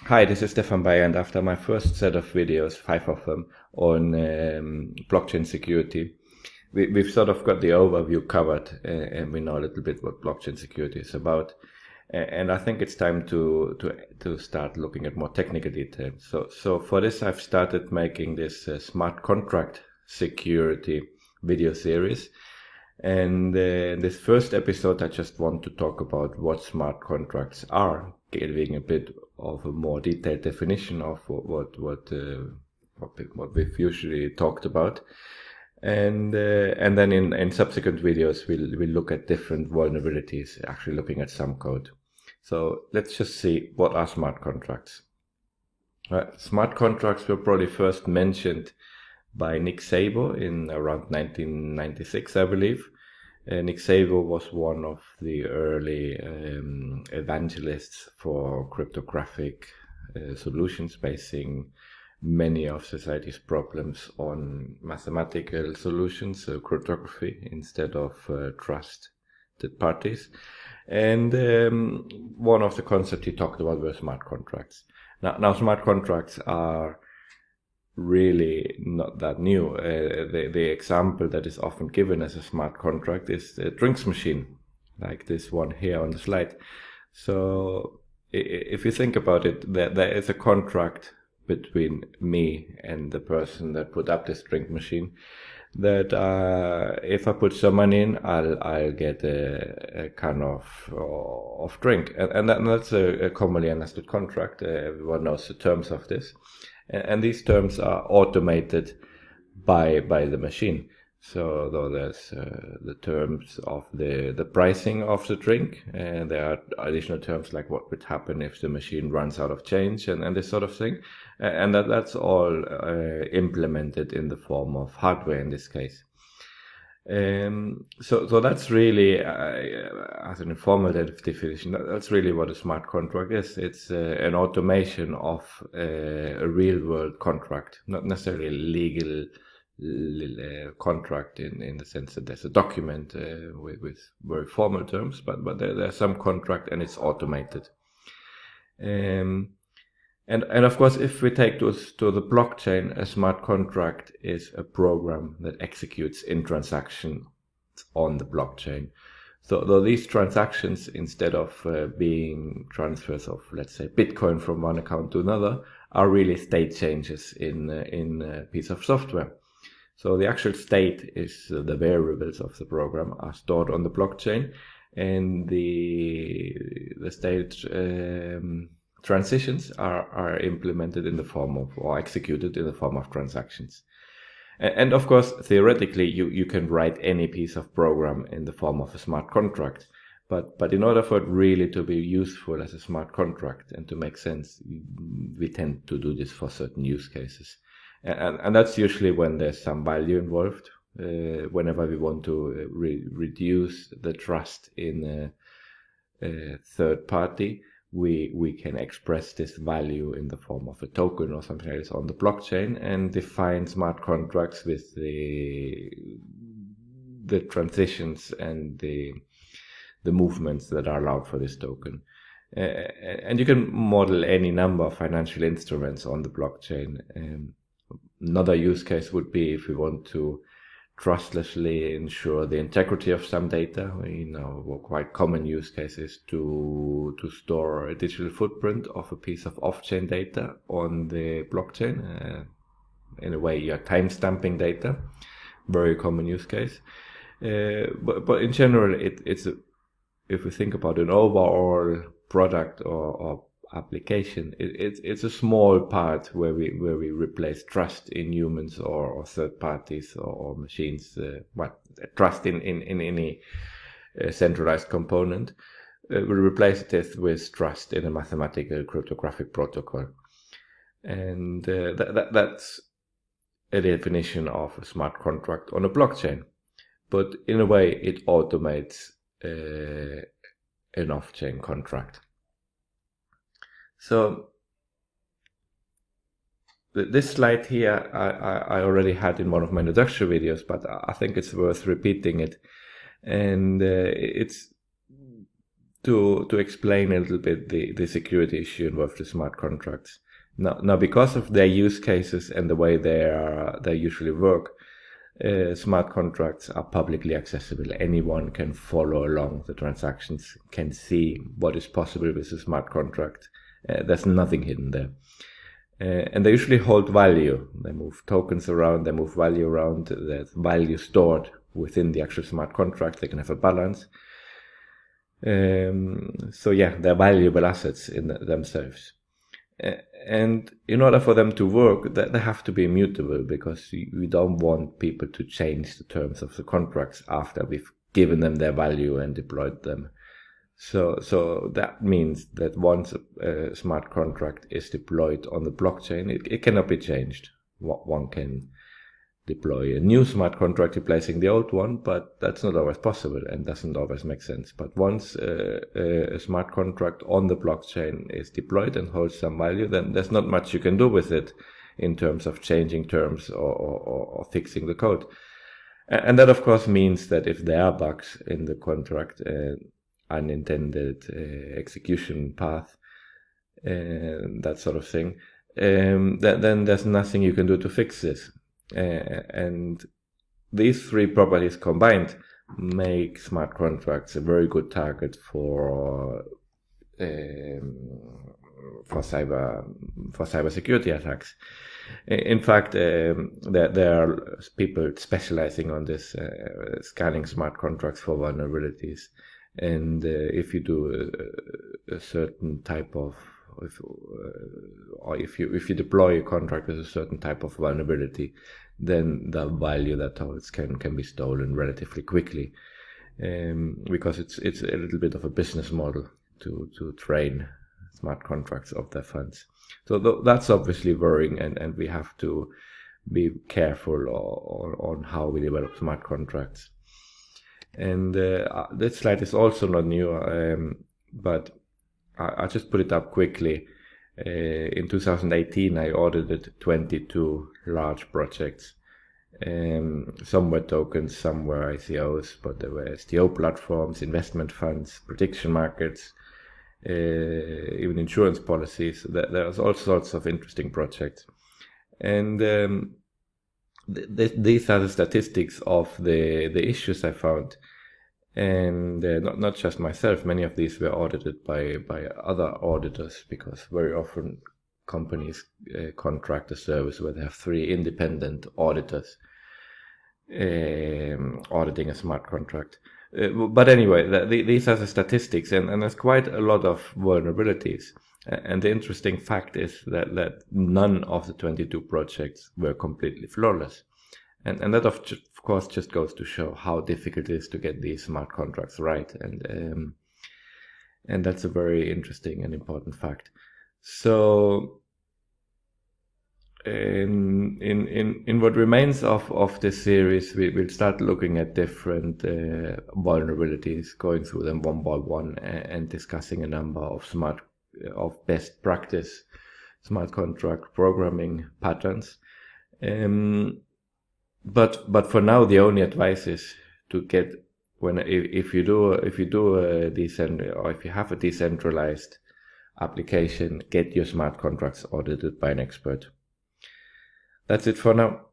Hi, this is Stefan Bayer, and after my first set of videos, 5 of them, on blockchain security, we've sort of got the overview covered, and we know a little bit what blockchain security is about. And I think it's time to start looking at more technical details. So for this, I've started making this smart contract security video series. And in this first episode, I just want to talk about what smart contracts are, giving a bit of a more detailed definition of what we've usually talked about. And then in subsequent videos, we'll look at different vulnerabilities, actually looking at some code. So let's just see, what are smart contracts? Smart contracts were probably first mentioned by Nick Szabo in around 1996, I believe. Nick Szabo was one of the early evangelists for cryptographic solutions, basing many of society's problems on mathematical solutions, so cryptography, instead of trusted parties. And one of the concepts he talked about were smart contracts. Now smart contracts are really not that new. The example that is often given as a smart contract is a drinks machine, like this one here on the slide. So if you think about it, there is a contract between me and the person that put up this drink machine, that if I put some money in, I'll get a kind of drink, and that's a commonly understood contract. Everyone knows the terms of this, and these terms are automated by the machine. So though there's the terms of the pricing of the drink, and there are additional terms like what would happen if the machine runs out of change and this sort of thing, and that's all implemented in the form of hardware in this case. So that's really, as an informal definition, that's really what a smart contract is. It's an automation of a real world contract, not necessarily a legal contract in the sense that there's a document with very formal terms, but there's some contract and it's automated. And of course, if we take this to the blockchain, a smart contract is a program that executes in transactions on the blockchain. So though these transactions, instead of being transfers of, let's say, Bitcoin from one account to another, are really state changes in a piece of software. So the actual state is the variables of the program are stored on the blockchain, and the state transitions are implemented in the form of, or executed in the form of, transactions. And of course, theoretically, you can write any piece of program in the form of a smart contract. But in order for it really to be useful as a smart contract and to make sense, we tend to do this for certain use cases. And that's usually when there's some value involved. Whenever we want to reduce the trust in a third party, we can express this value in the form of a token or something else on the blockchain, and define smart contracts with the transitions and the movements that are allowed for this token. And you can model any number of financial instruments on the blockchain. Another use case would be if we want to trustlessly ensure the integrity of some data. We know quite common use cases to store a digital footprint of a piece of off-chain data on the blockchain. In a way, you're time-stamping data. Very common use case. But in general, it's if we think about an overall product or application, it's a small part where we replace trust in humans or third parties or machines. Trust in any centralized component. We replace it with trust in a mathematical cryptographic protocol, and that's a definition of a smart contract on a blockchain. But in a way, it automates an off-chain contract. So this slide here I already had in one of my introductory videos, but I think it's worth repeating it. And it's to explain a little bit the security issue involved with smart contracts. Now, because of their use cases and the way they usually work, smart contracts are publicly accessible. Anyone can follow along the transactions, can see what is possible with a smart contract. There's nothing hidden there. And they usually hold value. They move tokens around, they move value around, there's value stored within the actual smart contract. They can have a balance. So yeah, they're valuable assets in themselves. And in order for them to work, they have to be immutable, because we don't want people to change the terms of the contracts after we've given them their value and deployed them. So that means that once a smart contract is deployed on the blockchain, it cannot be changed. One can deploy a new smart contract replacing the old one, but that's not always possible and doesn't always make sense. But once a smart contract on the blockchain is deployed and holds some value, then there's not much you can do with it in terms of changing terms or fixing the code. And that, of course, means that if there are bugs in the contract, unintended execution path, that sort of thing, then there's nothing you can do to fix this. And these three properties combined make smart contracts a very good target for cyber security attacks. In fact, there are people specializing on this, scanning smart contracts for vulnerabilities. And if you do a certain type of, or if you deploy a contract with a certain type of vulnerability, then the value that holds can be stolen relatively quickly, because it's a little bit of a business model to train smart contracts of their funds. So that's obviously worrying, and we have to be careful on how we develop smart contracts. And this slide is also not new, but I'll just put it up quickly. In 2018, I audited 22 large projects. Some were tokens, some were ICOs, but there were STO platforms, investment funds, prediction markets, even insurance policies. There's all sorts of interesting projects. And these are the statistics of the issues I found. And not just myself, many of these were audited by other auditors, because very often companies contract a service where they have 3 independent auditors auditing a smart contract. But anyway, these are the statistics, and there's quite a lot of vulnerabilities. And the interesting fact is that none of the 22 projects were completely flawless. And that of course just goes to show how difficult it is to get these smart contracts right, and that's a very interesting and important fact. So in what remains of this series, we'll start looking at different vulnerabilities, going through them one by one, and discussing a number of best practice smart contract programming patterns. But for now, the only advice is to get, if you have a decentralized application, get your smart contracts audited by an expert. That's it for now.